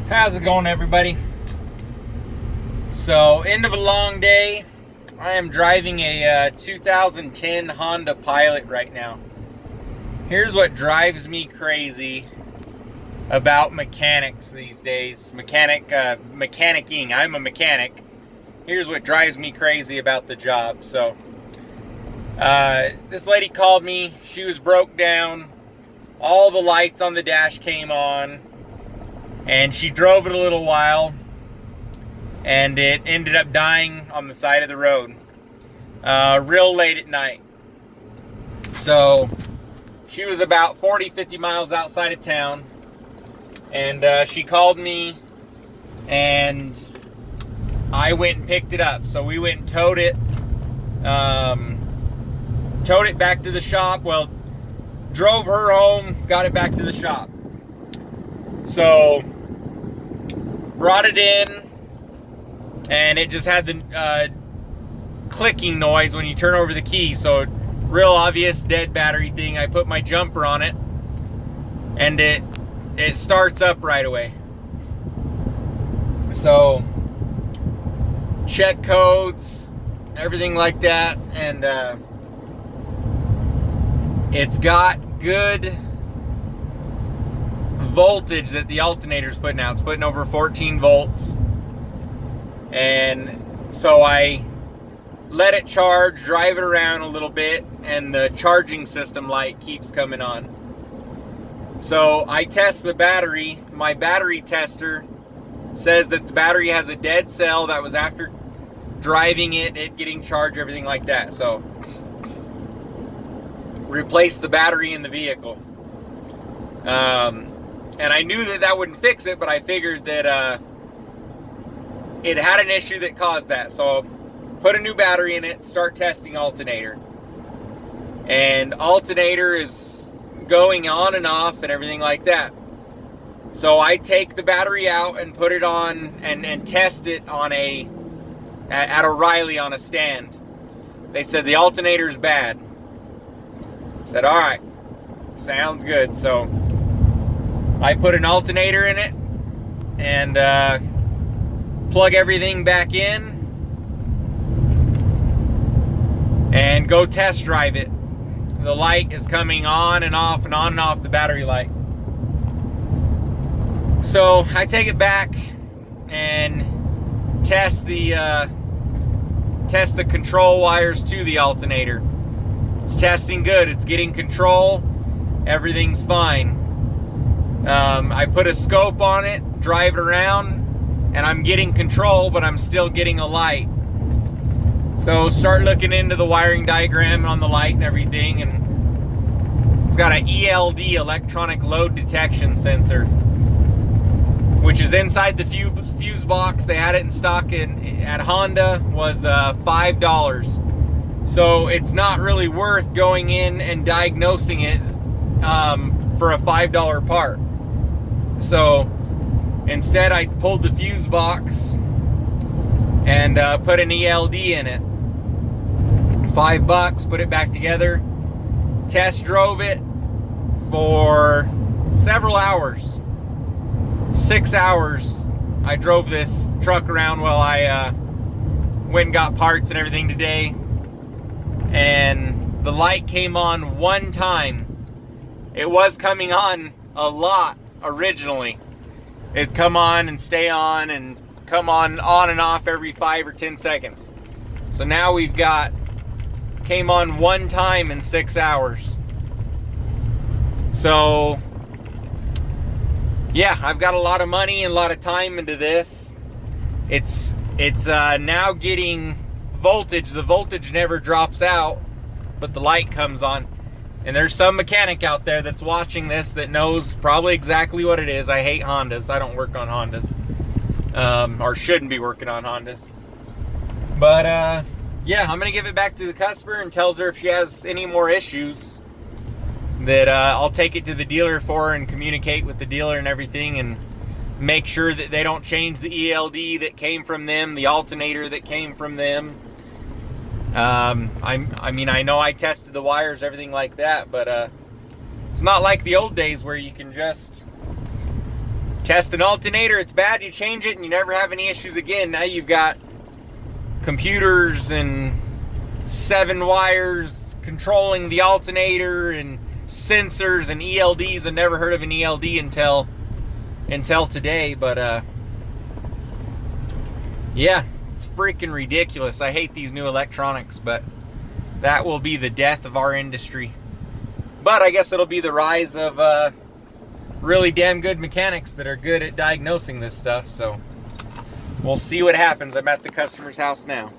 How's it going, everybody? So, end of a long day. I am driving a 2010 Honda Pilot right now. Here's what drives me crazy about mechanics these days. Mechanicking. I'm a mechanic. Here's what drives me crazy about the job. So, this lady called me. She was broke down. All the lights on the dash came on. And she drove it a little while, and it ended up dying on the side of the road real late at night. So she was about 40-50 miles outside of town, and she called me, and I went and picked it up. So we went and towed it back to the shop. Well, drove her home, got it back to the shop. So brought it in, and it just had the clicking noise when you turn over the key. So real obvious dead battery thing. I put my jumper on it, and it starts up right away. So check codes, everything like that, and it's got good voltage that the alternator's putting out. It's putting over 14 volts. And so I let it charge, drive it around a little bit, and the charging system light keeps coming on. So I test the battery. My battery tester says that the battery has a dead cell. That was after driving it getting charged, everything like that. So replace the battery in the vehicle. And I knew that wouldn't fix it, but I figured that it had an issue that caused that. So put a new battery in it, start testing alternator. And alternator is going on and off and everything like that. So I take the battery out and put it on and test it on at O'Reilly on a stand. They said the alternator's bad. I said, all right, sounds good. So I put an alternator in it and plug everything back in and go test drive it. The light is coming on and on and off the battery light. So I take it back and test the control wires to the alternator. It's testing good. It's getting control. Everything's fine. I put a scope on it, drive it around, and I'm getting control, but I'm still getting a light. So start looking into the wiring diagram on the light and everything, and it's got an ELD, electronic load detection sensor, which is inside the fuse box. They had it in stock at Honda, was $5. So it's not really worth going in and diagnosing it for a $5 part. So instead I pulled the fuse box and put an ELD in it. $5, put it back together, test drove it for several hours. 6 hours I drove this truck around while I went and got parts and everything today. And the light came on one time. It was coming on a lot originally. It'd come on and stay on and come on and off every 5 or 10 seconds. So now came on one time in 6 hours. So yeah, I've got a lot of money and a lot of time into this. It's now getting voltage. The voltage never drops out, but the light comes on. And there's some mechanic out there that's watching this that knows probably exactly what it is. I hate Hondas. I don't work on Hondas. Or shouldn't be working on Hondas. But yeah, I'm going to give it back to the customer and tells her if she has any more issues that I'll take it to the dealer for her and communicate with the dealer and everything and make sure that they don't change the ELD that came from them, the alternator that came from them. I mean, I know I tested the wires, everything like that, but it's not like the old days where you can just Test an alternator, it's bad, you change it and you never have any issues again. Now you've got computers and 7 wires controlling the alternator and sensors and ELDs. I've never heard of an ELD until today, but yeah, it's freaking ridiculous. I hate these new electronics, but that will be the death of our industry. But I guess it'll be the rise of really damn good mechanics that are good at diagnosing this stuff. So we'll see what happens. I'm at the customer's house now.